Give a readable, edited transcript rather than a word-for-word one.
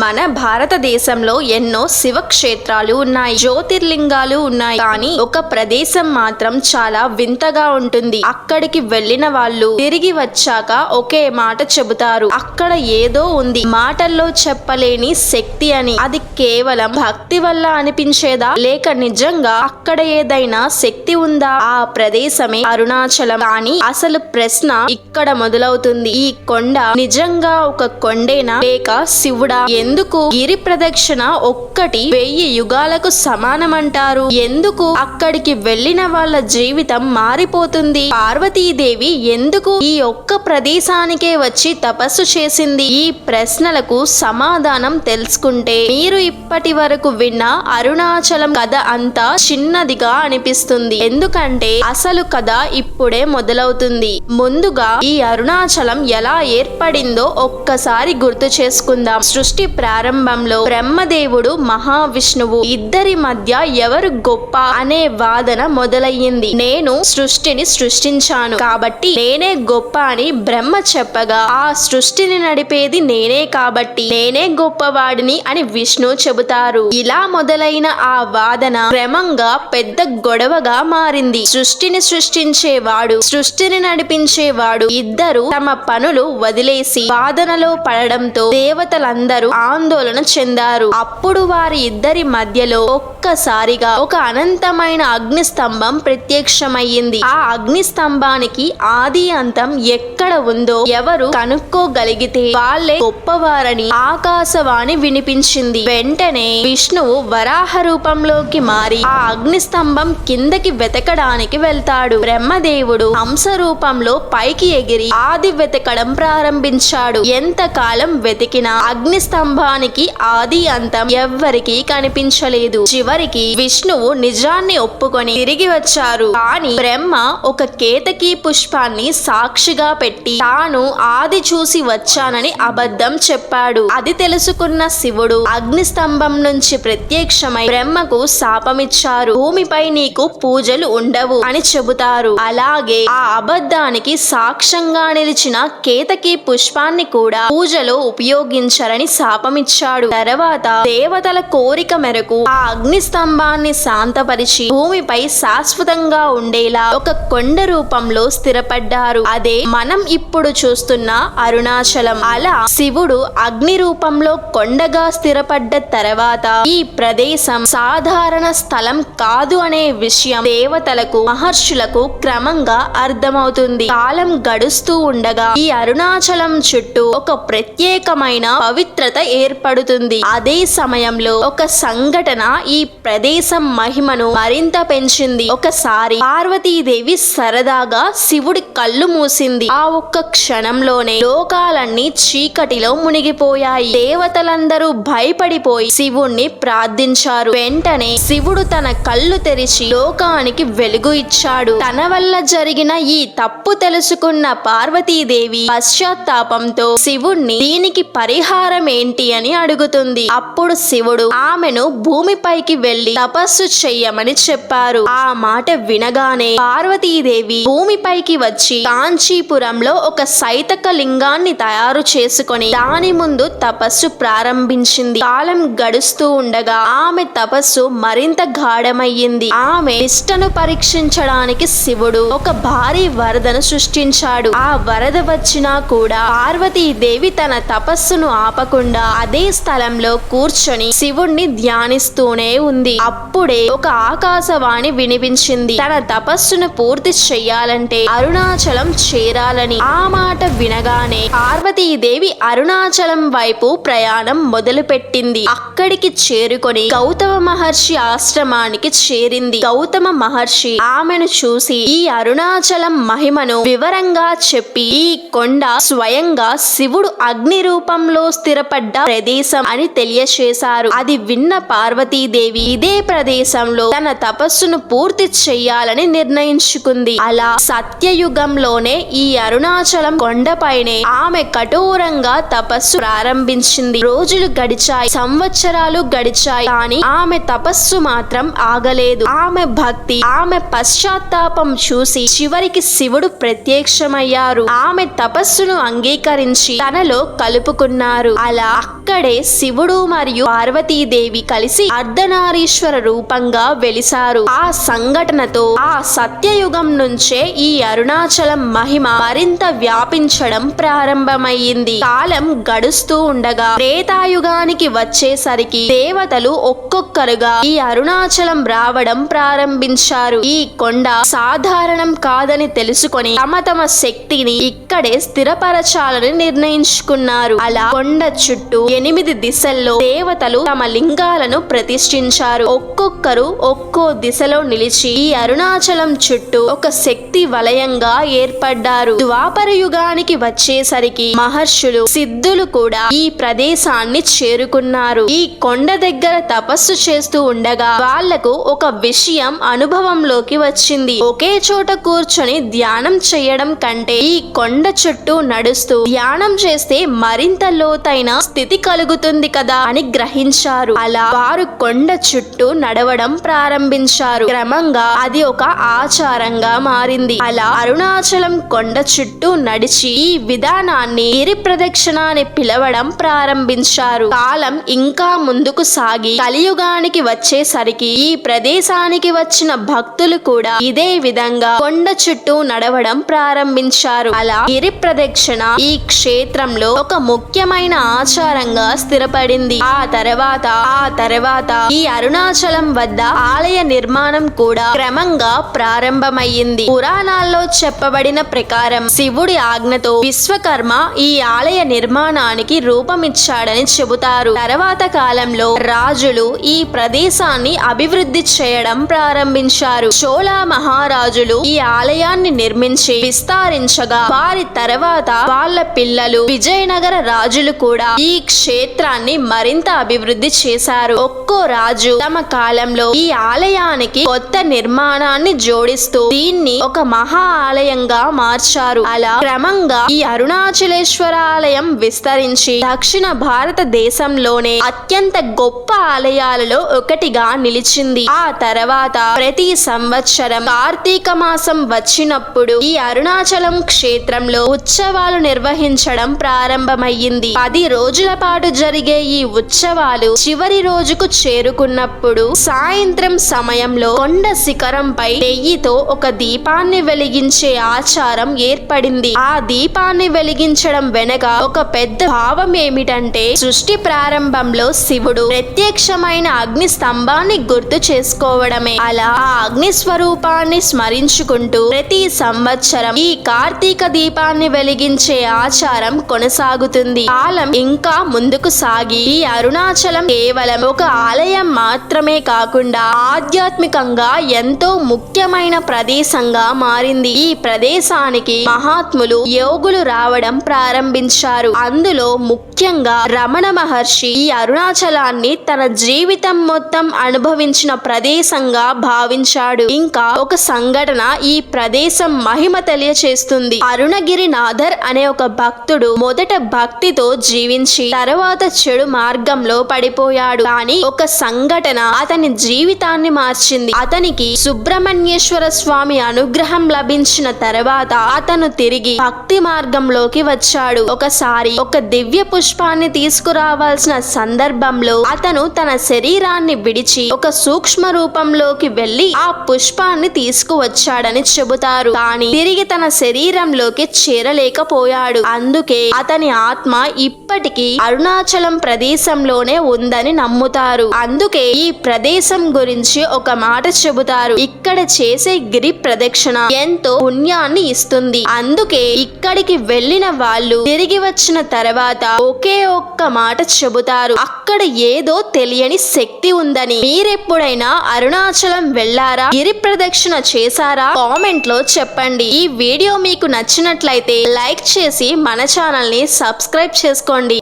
మన భారతదేశంలో ఎన్నో శివక్షేత్రాలు ఉన్నాయి, జ్యోతిర్లింగాలు ఉన్నాయి. కానీ ఒక ప్రదేశం మాత్రం చాలా వింతగా ఉంటుంది. అక్కడికి వెళ్ళిన వాళ్ళు తిరిగి వచ్చాక ఒకే మాట చెబుతారు, అక్కడ ఏదో ఉంది, మాటల్లో చెప్పలేని శక్తి అని. అది కేవలం భక్తి వల్ల అనిపించేదా, లేక నిజంగా అక్కడ ఏదైనా శక్తి ఉందా? ఆ ప్రదేశమే అరుణాచలం. కానీ అసలు ప్రశ్న ఇక్కడ మొదలవుతుంది. ఈ కొండ నిజంగా ఒక కొండేనా, లేక శివుడా? ఎందుకు గిరి ప్రదక్షిణ ఒక్కటి 1000 యుగాలకు సమానమంటారు? ఎందుకు అక్కడికి వెళ్ళిన వాళ్ళ జీవితం మారిపోతుంది? పార్వతీదేవి ఎందుకు ఈ ఒక్క ప్రదేశానికే వచ్చి తపస్సు చేసింది? ఈ ప్రశ్నలకు సమాధానం తెలుసుకుంటే మీరు ఇప్పటి వరకు విన్న అరుణాచలం కథ అంతా చిన్నదిగా అనిపిస్తుంది. ఎందుకంటే అసలు కథ ఇప్పుడే మొదలవుతుంది. ముందుగా ఈ అరుణాచలం ఎలా ఏర్పడిందో ఒక్కసారి గుర్తు చేసుకుందాం. సృష్టి ప్రారంభంలో బ్రహ్మదేవుడు, మహావిష్ణువు ఇద్దరి మధ్య ఎవరు గొప్ప అనే వాదన మొదలయ్యింది. నేను సృష్టిని సృష్టించాను కాబట్టి నేనే గొప్ప అని బ్రహ్మ చెప్పగా, ఆ సృష్టిని నడిపేది నేనే కాబట్టి నేనే గొప్పవాడిని అని విష్ణు చెబుతారు. ఇలా మొదలైన ఆ వాదన క్రమంగా పెద్ద గొడవగా మారింది. సృష్టిని సృష్టించేవాడు, సృష్టిని నడిపించేవాడు ఇద్దరు తమ పనులు వదిలేసి వాదనలో పడడంతో దేవతలందరూ ఆందోళన చెందారు. అప్పుడు వారి ఇద్దరి మధ్యలో ఒక్కసారిగా ఒక అనంతమైన అగ్ని స్తంభం ప్రత్యక్షమయ్యింది. ఆ అగ్ని స్తంభానికి ఆది అంతం ఎక్కడ ఉందో ఎవరు కనుక్కోగలిగితే వాళ్ళే గొప్పవారని ఆకాశవాణి వినిపించింది. వెంటనే విష్ణువు వరాహ రూపంలోకి మారి ఆ అగ్ని స్తంభం కిందకి వెతకడానికి వెళ్తాడు. బ్రహ్మదేవుడు హంస రూపంలో పైకి ఎగిరి ఆది వెతకడం ప్రారంభించాడు. ఎంతకాలం వెతికినా అగ్ని స్తంభానికి ఆది అంతం ఎవ్వరికీ కనిపించలేదు. చివరికి విష్ణువు నిజాన్ని ఒప్పుకొని తిరిగి వచ్చారు. కానీ బ్రహ్మ ఒక కేతకీ పుష్పాన్ని సాక్షిగా పెట్టి తాను ఆది చూసి వచ్చానని అబద్ధం చెప్పాడు. అది తెలుసుకున్న శివుడు అగ్ని స్తంభం నుంచి ప్రత్యక్షమై బ్రహ్మకు శాపమిచ్చారు. భూమిపై నీకు పూజలు ఉండవు అని చెబుతారు. అలాగే ఆ అబద్ధానికి సాక్ష్యంగా నిలిచిన కేతకీ పుష్పాన్ని కూడా పూజలో ఉపయోగించరని శాపమిచ్చాడు. తర్వాత దేవతల కోరిక మేరకు ఆ అగ్ని స్తంభాన్ని శాంతపరిచి భూమిపై శాశ్వతంగా ఉండేలా ఒక కొండ రూపంలో స్థిరపడ్డారు. అదే మనం ఇప్పుడు చూస్తున్న అరుణాచలం. అలా శివుడు అగ్ని రూపంలో కొండగా స్థిరపడ్డ తర్వాత ఈ ప్రదేశం సాధారణ స్థలం కాదు అనే విషయం దేవతలకు, మహర్షులకు క్రమంగా అర్థమవుతుంది. కాలం గడుస్తూ ఉండగా ఈ అరుణాచలం చుట్టూ ఒక ప్రత్యేకమైన పవిత్రత ఏర్పడుతుంది. అదే సమయంలో ఒక సంఘటన ఈ ప్రదేశం మహిమను మరింత పెంచింది. ఒకసారి పార్వతీదేవి సరదాగా శివుడి కళ్ళు మూసింది. ఆ ఒక్క క్షణంలోనే లోకాలన్నీ చీకటిలో మునిగిపోయాయి. దేవతలందరూ భయపడిపోయి శివుణ్ణి ప్రార్థించారు. వెంటనే శివుడు తన కళ్ళు తెరిచి లోకానికి వెలుగు ఇచ్చాడు. తన వల్ల జరిగిన ఈ తప్పు తెలుసుకున్న పార్వతీదేవి పశ్చాత్తాపంతో శివుణ్ణి దీనికి పరిహారం ఏంటి అని అడుగుతుంది. అప్పుడు శివుడు ఆమెను భూమిపైకి వెళ్లి తపస్సు చెయ్యమని చెప్పారు. ఆ మాట వినగానే పార్వతీదేవి భూమిపైకి వచ్చి కాంచీపురంలో ఒక సైతక లింగాన్ని తయారు చేసుకొని దాని ముందు తపస్సు ప్రారంభించింది. కాలం గడుస్తూ ఉండగా ఆమె తపస్సు మరింత గాఢమయ్యింది. ఆమె నిష్టను పరీక్షించడానికి శివుడు ఒక భారీ వరదను సృష్టించాడు. ఆ వరద వచ్చినా కూడా పార్వతీదేవి తన తపస్సును ఆపకుండా అదే స్థలంలో కూర్చొని శివుణ్ణి ధ్యానిస్తూనే ఉంది. అప్పుడే ఒక ఆకాశవాణి వినిపించింది. తన తపస్సును పూర్తి చెయ్యాలంటే అరుణాచలం చేరాలని. ఆ మాట వినగానే పార్వతీదేవి అరుణాచలం వైపు ప్రయాణం మొదలుపెట్టింది. అక్కడికి చేరుకొని గౌతమ మహర్షి ఆశ్రమానికి చేరింది. గౌతమ మహర్షి ఆమెను చూసి ఈ అరుణాచలం మహిమను వివరంగా చెప్పి ఈ కొండ స్వయంగా శివుడు అగ్ని రూపంలో స్థిరపడ్డ ప్రదేశం అని తెలియచేశారు. అది విన్న పార్వతీదేవి ఇదే ప్రదేశంలో తన తపస్సును పూర్తి చెయ్యాలని నిర్ణయించుకుంది. అలా సత్యయుగంలోనే ఈ అరుణాచలం కొండపైనే ఆమె కఠోరంగా తపస్సు ప్రారంభించింది. రోజులు గడిచాయి, సంవత్సరాలు గడిచాయి. కానీ ఆమె తపస్సు మాత్రం ఆగలేదు. ఆమె భక్తి, ఆమె పశ్చాత్తాపం చూసి చివరికి శివుడు ప్రత్యక్షమయ్యారు. ఆమె తపస్సును అంగీకరించి తనలో కలుపుకున్నారు. అలా అక్కడే శివుడు మరియు పార్వతీదేవి కలిసి అర్ధనారీశ్వర రూపంగా వెలిసారు. ఆ సంఘటనతో ఆ సత్యయుగం నుంచే ఈ అరుణాచలం మహిమ మరింత వ్యాపించడం ప్రారంభమయ్యింది. కాలం గడుస్తూ ఉండగా త్రేతాయుగానికి వచ్చేసరికి దేవతలు ఒక్కొక్కరుగా ఈ అరుణాచలం రావడం ప్రారంభించారు. ఈ కొండ సాధారణం కాదని తెలుసుకొని తమ శక్తిని ఇక్కడే స్థిరపరచాలని నిర్ణయించుకున్నారు. అలా కొండ చుట్టూ 8 దిశల్లో దేవతలు తమ లింగాలను ప్రతిష్ఠించారు. ఒక్కొక్కరు ఒక్కో దిశలో నిలిచి ఈ అరుణాచలం చుట్టూ ఒక శక్తి వలయంగా ఏర్పడ్డారు. ద్వాపర యుగానికి వచ్చేసరికి మహర్షులు సిద్ధులు కూడా ఈ ప్రదేశాన్ని చేరుకున్నారు. ఈ కొండ దగ్గర తపస్సు చేస్తూ ఉండగా వాళ్లకు ఒక విషయం అనుభవంలోకి వచ్చింది. ఒకే చోట కూర్చొని ధ్యానం చేయడం కంటే ఈ కొండ చుట్టూ నడుస్తూ ధ్యానం చేస్తే మరింత లోతైన స్థితి కలుగుతుంది కదా అని గ్రహించారు. అలా వారు కొండ చుట్టూ నడవడం ప్రారంభించారు. క్రమంగా అది ఒక ఆచారంగా మారింది. అలా అరుణాచలం కొండ చుట్టూ నడిచి ఈ విధానాన్ని గిరి ప్రదక్షిణ అని పిలవడం ప్రారంభించారు. కాలం ఇంకా ముందుకు సాగి కలియుగానికి వచ్చేసరికి ఈ ప్రదేశానికి వచ్చిన భక్తులు కూడా ఇదే విధంగా కొండ చుట్టూ నడవడం ప్రారంభించారు. అలా గిరి ప్రదక్షిణ ఈ క్షేత్రంలో ఒక ముఖ్యమైన ఆచారంగా స్థిరపడింది. ఆ తర్వాత ఈ అరుణాచలం వద్ద ఆలయ నిర్మాణం కూడా క్రమంగా ప్రారంభమయ్యింది. పురాణాల్లో చెప్పబడిన ప్రకారం శివుడి ఆజ్ఞతో విశ్వకర్మ ఈ ఆలయ నిర్మాణానికి రూపమిచ్చాడని చెబుతారు. తర్వాత కాలంలో రాజులు ఈ ప్రదేశాన్ని అభివృద్ధి చేయడం ప్రారంభించారు. చోళ మహారాజులు ఈ ఆలయాన్ని నిర్మించి విస్తరించగా వారి తర్వాత వాళ్ళ పిల్లలు విజయనగర రాజులు కూడా ఈ క్షేత్రాన్ని మరింత అభివృద్ధి చేశారు. ఒక్కో రాజు తమ కాలంలో ఈ ఆలయానికి కొత్త నిర్మాణాన్ని జోడిస్తూ దీన్ని ఒక మహా ఆలయంగా మార్చారు. అలా క్రమంగా ఈ అరుణాచలేశ్వర ఆలయం విస్తరించి దక్షిణ భారతదేశంలోనే అత్యంత గొప్ప ఆలయాలలో ఒకటిగా నిలిచింది. ఆ తర్వాత ప్రతి సంవత్సరం కార్తీక మాసం వచ్చినప్పుడు ఈ అరుణాచలం క్షేత్రంలో ఉత్సవాలు నిర్వహించడం ప్రారంభమయ్యింది. 10 రోజుల పాటు జరిగే ఈ ఉత్సవాలు చివరి రోజుకు చేరుకున్నప్పుడు సాయంత్రం సమయంలో కొండ శిఖరంపై నెయ్యితో ఒక దీపాన్ని వెలిగించే ఆచారం ఏర్పడింది. ఆ దీపాన్ని వెలిగించడం వెనక ఒక పెద్ద భావం ఏమిటంటే సృష్టి ప్రారంభంలో శివుడు ప్రత్యక్షమైన అగ్ని స్తంభాన్ని గుర్తు చేసుకోవడమే. అలా ఆ అగ్ని స్వరూపాన్ని స్మరించుకుంటూ ప్రతి సంవత్సరం ఈ కార్తీక దీపాన్ని వెలిగించే ఆచారం కొనసాగుతుంది. కాలం ఇంకా ముందుకు సాగి ఈ అరుణాచలం కేవలం ఒక ఆలయం మాత్రమే కాకుండా ఆధ్యాత్మికంగా ఎంతో ముఖ్యమైన ప్రదేశంగా మారింది. ఈ ప్రదేశానికి మహాత్ములు యోగులు రావడం ప్రారంభించారు. అందులో ముఖ్యంగా రమణ మహర్షి ఈ అరుణాచలాన్ని తన జీవితం మొత్తం అనుభవించిన ప్రదేశంగా భావించాడు. ఇంకా ఒక సంఘటన ఈ ప్రదేశం మహిమ తెలియచేస్తుంది. అరుణగిరినాథర్ అనే ఒక భక్తుడు మొదట భక్తితో జీవించి తర్వాత చెడు మార్గంలో పడిపోయాడు. కానీ ఒక సంఘటన అతని జీవితాన్ని మార్చింది. అతనికి సుబ్రహ్మణ్యేశ్వర స్వామి అనుగ్రహం లభించిన తర్వాత అతను తిరిగి భక్తి మార్గంలోకి వచ్చాడు. ఒకసారి ఒక దివ్య పుష్పాన్ని తీసుకురావాల్సిన సందర్భంలో అతను తన శరీరాన్ని విడిచి ఒక సూక్ష్మ రూపంలోకి వెళ్లి ఆ పుష్పాన్ని తీసుకువచ్చాడని చెబుతారు. కానీ తిరిగి తన శరీరంలోకి చేరలేకపోయాడు. అందుకే అతని ఆత్మ ఇప్పటికీ అరుణాచలం ప్రదేశంలోనే ఉందని నమ్ముతారు. అందుకే ఈ ప్రదేశం గురించి ఒక మాట చెబుతారు. ఇక్కడ చేసే గిరి ప్రదక్షిణ ఎంతో పుణ్యాన్ని ఇస్తుంది. అందుకే ఇక్కడికి వెళ్ళిన వాళ్ళు తిరిగి వచ్చిన తర్వాత ఒకే ఒక్క మాట చెబుతారు, అక్కడ ఏదో తెలియని శక్తి ఉందని. మీరెప్పుడైనా అరుణాచలం వెళ్ళారా? గిరి ప్రదక్షిణ చేశారా? కామెంట్ లో చెప్పండి. ఈ వీడియో మీకు నచ్చినట్లయితే లైక్ చేసి మన ఛానల్ ని సబ్స్క్రైబ్ చేసుకోండి.